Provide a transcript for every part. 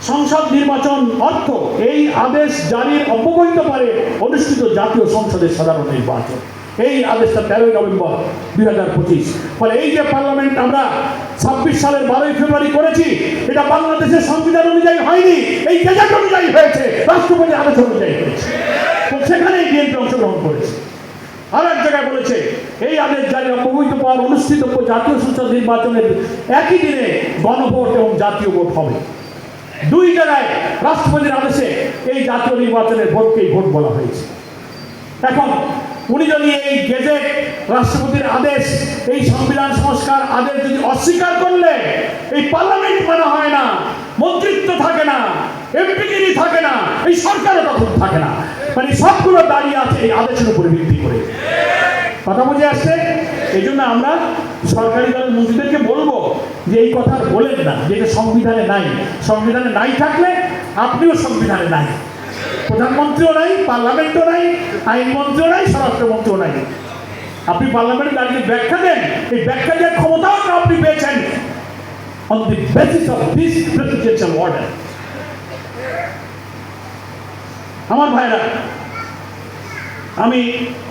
সংসদ নির্বাচন অর্থ এই আদেশ জারির অব্যবহিত পরে অনুষ্ঠিত জাতীয় সংসদের সাধারণ নির্বাচন। এই আদেশটা 13 নভেম্বর 2025। ফলে এই যে পার্লামেন্ট আমরা 26 সালের 12 ফেব্রুয়ারি করেছি, এটা বাংলাদেশের সংবিধান অনুযায়ী হয়নি, এই গেজেট অনুযায়ী হয়েছে, রাষ্ট্রপতির আদেশ অনুযায়ী হয়েছে। তো সেখানেই বিএনপি অংশগ্রহণ করেছে। আর এক জায়গায় বলেছে এই আদেশ জারি অব্যবহিত পর অনুষ্ঠিত জাতীয় সংসদ নির্বাচনের একই দিনে গণভোট এবং জাতীয় ভোট হবে। দুই জায়গায় রাষ্ট্রপতির আদেশে এই জাতীয় নির্বাচনের ভোটকেই ভোট বলা হয়েছে। এখন উনি যদি এই গেজেট, রাষ্ট্রপতির আদেশ, এই সংবিধান সংস্কার আদেশ যদি অস্বীকার করলে এই পার্লামেন্ট মানা হয় না, মন্ত্রিত্ব থাকে না, এমপিগিরি থাকে না, এই সরকারও তখন থাকে না। মানে সবগুলো দাঁড়িয়ে আছে এই আদেশের উপরে ভিত্তি করে। কথা বুঝে আসছে? এই জন্য আমরা সরকারি দলের মন্ত্রীদেরকে বলবো যে এই কথা বলেন না, যেটা সংবিধানে নাই। সংবিধানে নাই থাকলে আপনিও সংবিধানে নাই, প্রধানমন্ত্রীও নাই, পার্লামেন্টও নাই, আইনমন্ত্রীও নাই, স্বরাষ্ট্রমন্ত্রীও নাই। আপনি পার্লামেন্টে দাঁড়িয়ে ব্যাখ্যা দেন, এই ব্যাখ্যা দেওয়ার ক্ষমতাও আপনি পেয়েছেন on the basis of this presidential order. আমার ভাইরা, আমি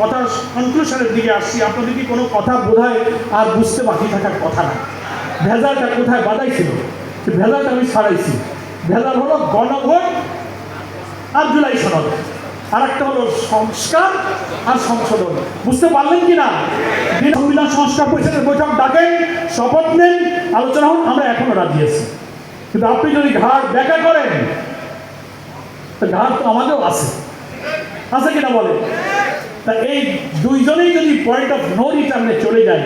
কথার কনক্লুশনের দিকে আসছি। আপনাদের কি কোনো কথা বোধহয় আর বুঝতে বাকি থাকার কথা না। ভেজালটা কোথায় বাধাইছিল, সে ভেজালটা আমি ছাড়াইছি। ভেজাল হলো গণভোট আর জুলাই সনদ, আর একটা হলো সংস্কার আর সংশোধন। বুঝতে পারলেন কি না? সংবিধান সংস্কার পরিষদের বৈঠক ডাকেন, শপথ নেন, আলোচনা হোক, আমরা এখনো রাজি আছি। কিন্তু আপনি যদি ঘাড় ব্যাখ্যা করেন, ঘাড় তো আমাদেরও আছে কিনা বলে? তা এই দুইজনেই যদি পয়েন্ট অফ নো রিটার্নে চলে যায়,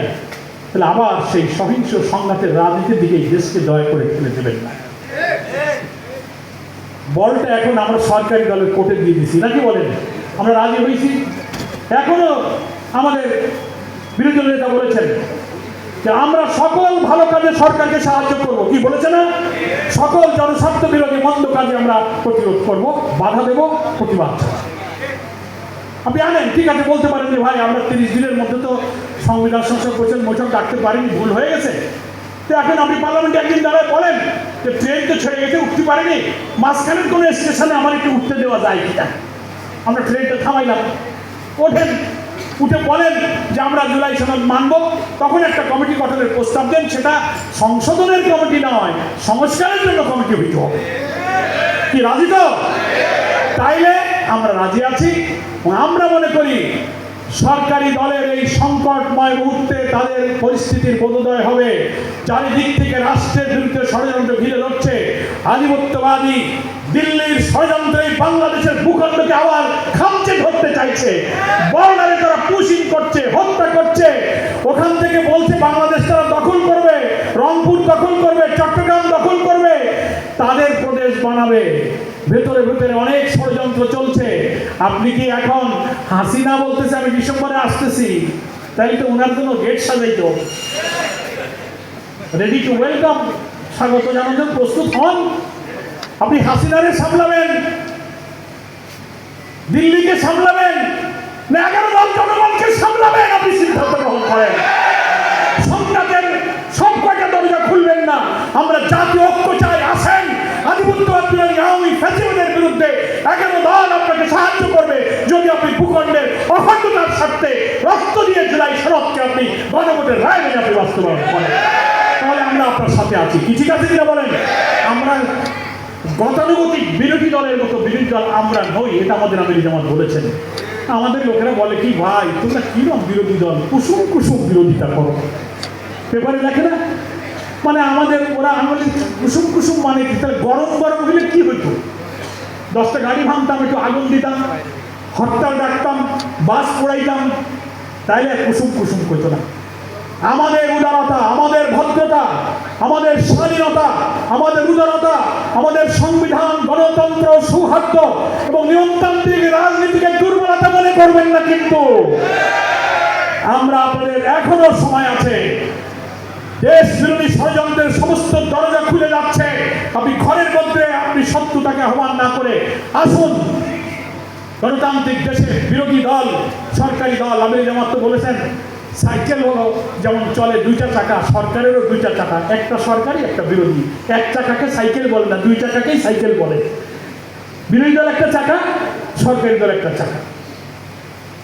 তাহলে আবার সেই সহিংস সংঘাতের রাজনীতির দিকে দেশকে দয়া করে ফেলে দেবেন না। বলটা এখন আমরা সরকারি দলের কোর্টে দিয়ে দিচ্ছি, নাকি বলেন? আমরা রাজি হয়েছি। এখনো আমাদের বিরোধী দলের নেতা বলেছেন যে আমরা সকল ভালো কাজে সরকারকে সাহায্য করব। কি বলেছে না? সকল জনস্বার্থ বিরোধী মন্দ কাজে আমরা প্রতিরোধ করব, বাধা দেব, প্রতিবাদ ছাড়া। আপনি আনেন, ঠিক আছে, বলতে পারেন যে ভাই আমরা 30 দিনের মধ্যে তো সংবিধান সংস্কার পরিষদ বৈঠক ডাকতে পারিনি, ভুল হয়ে গেছে। তো এখন আপনি পার্লামেন্টে একদিন দাঁড়ায় বলেন যে ট্রেন তো ছেড়ে গেছে, উঠতে পারিনি, মাঝখানের কোনো স্টেশনে আমার একটু উঠতে দেওয়া যায় কিনা, আমরা ট্রেনটা থামাইলাম। ওঠেন, উঠে বলেন যে আমরা জুলাই সনদ মানব। তখন একটা কমিটি গঠনের প্রস্তাব দেন, সেটা সংশোধনের কমিটি নয়, সংস্কারের জন্য কমিটি হইতে হবে। কি রাজি তো? তাইলে আমরা রাজি আছি। আমরা মনে করি সরকারি দলের এই সংকটময় মুহূর্তে তাদের পরিস্থিতির বোধোদয় হবে। চারিদিক থেকে রাষ্ট্রের বিরুদ্ধে ষড়যন্ত্র ঘিরে ধরছে। আধিপত্যবাদী দিল্লির ষড়যন্ত্রে বাংলাদেশের ভূখণ্ডকে আবার খামচে ধরতে চাইছে। বর্ডারে তারা পুশিং করছে, হত্যা করছে। ওখান থেকে বলছে বাংলাদেশ তারা দখল করবে, রংপুর দখল করবে, চট্টগ্রাম দখল করবে, তাদের প্রদেশ বানাবে। ভেতরে ভেতরে অনেক ষড়যন্ত্র চলছে। আপনি কি এখন হাসিনা বলতেছে আমি ডিসেম্বরে আসতেছি, তাই তো ওনার জন্য গেট সাজাইতো, রেডি টু ওয়েলকাম, স্বাগত জানানোর প্রস্তুত হন। আপনি হাসিনারে সামলাবেন, দিল্লিকে সামলাবেন, না 11 দল জনগণকে সামলাবেন? আপনি সিদ্ধান্ত গ্রহণ করেন। সংঘাতের সব কয়টা দরজা খুলবেন না। আমরা জাতীয় ঐক্য চাই, আসেন। আধিপত্যবাদ বিরোধী আওয়ামী ফ্যাসিবাদের বিরুদ্ধে 11 দল আপনাকে সাহায্য করবে যদি আপনি ভূখণ্ডের অখণ্ডতার স্বার্থে রক্ত দিয়ে জুলাই সনদকে আপনি গণভোটের রায় মেনে আপনি বাস্তবায়ন করেন। তাহলে আমরা আপনার সাথে আছি। কি ঠিক আছে কিনা বলেন? আমরা গতানুগতিক বিরোধী দলের মতো বিরোধী দল আমরা নই, এটা আমাদের আমির জামাত বলেছেন। আমাদের লোকেরা বলে কি ভাই তোমরা কিরকম বিরোধী দল, কুসুম কুসুম বিরোধিতা করো, পেপারে লেখে না? মানে আমাদের ওরা আমাদের কুসুম কুসুম মানে কি? তাহলে গরম গরম হলে কি হইতো? 10টা গাড়ি ভাঙতাম, একটু আগুন দিতাম, হরতাল ডাকতাম, বাস পোড়াইতাম, তাইলে কুসুম কুসুম করতো না। আমাদের উদারতা, আমাদের ভদ্রতা, আমাদের স্বাধীনতা, আমাদের উদারতা, আমাদের সংবিধান, গণতন্ত্র, সৌহার্দ্য এবং নিয়মতান্ত্রিক রাজনীতিকে দুর্বলতা মনে করবেন না। কিন্তু আমরা আপনাদের এখনো সময় আছে। দেশ বিরোধী ষড়যন্ত্রের সমস্ত দরজা খুলে যাচ্ছে। আপনি ঘরের মধ্যে আপনি শত্রুতাকে আহ্বান না করে আসুন। গণতান্ত্রিক দেশের বিরোধী দল, সরকারি দল আমির জামাত তো বলেছেন সাইকেল হলো যেমন চলে দুইটা চাকা, সরকারেরও দুইটা চাকা, একটা সরকারি একটা বিরোধী। এক চাকাকে সাইকেল বলে না, দুই চাকাকেই সাইকেল বলে। বিরোধী দল একটা চাকা, সরকারি দল একটা চাকা,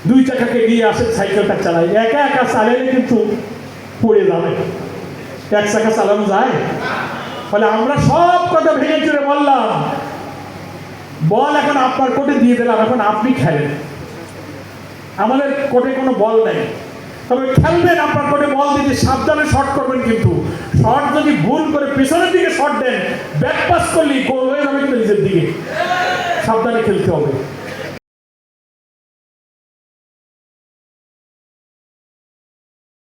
দুই চাকাকে নিয়ে আসে সাইকেলটা চালায়। একা একা চালাইলে কিন্তু পড়ে যাবে, এক চাকা চালানো যায়? ফলে আমরা সব কথা ভেঙে চুরে বললাম, বল এখন আপনার কোর্টে দিয়ে দিলাম, এখন আপনি খেলেন। আমাদের কোর্টে কোনো বল নেই, তবে খেলবেন আপনার কোর্টে বল দিতে সাবধানে শট করবেন, কিন্তু শট যদি ভুল করে পেছনের দিকে শট দেন, ব্যাক পাস করলেই গোল হয়ে যাবে কিন্তু নিজের দিকে। সাবধানে খেলতে হবে।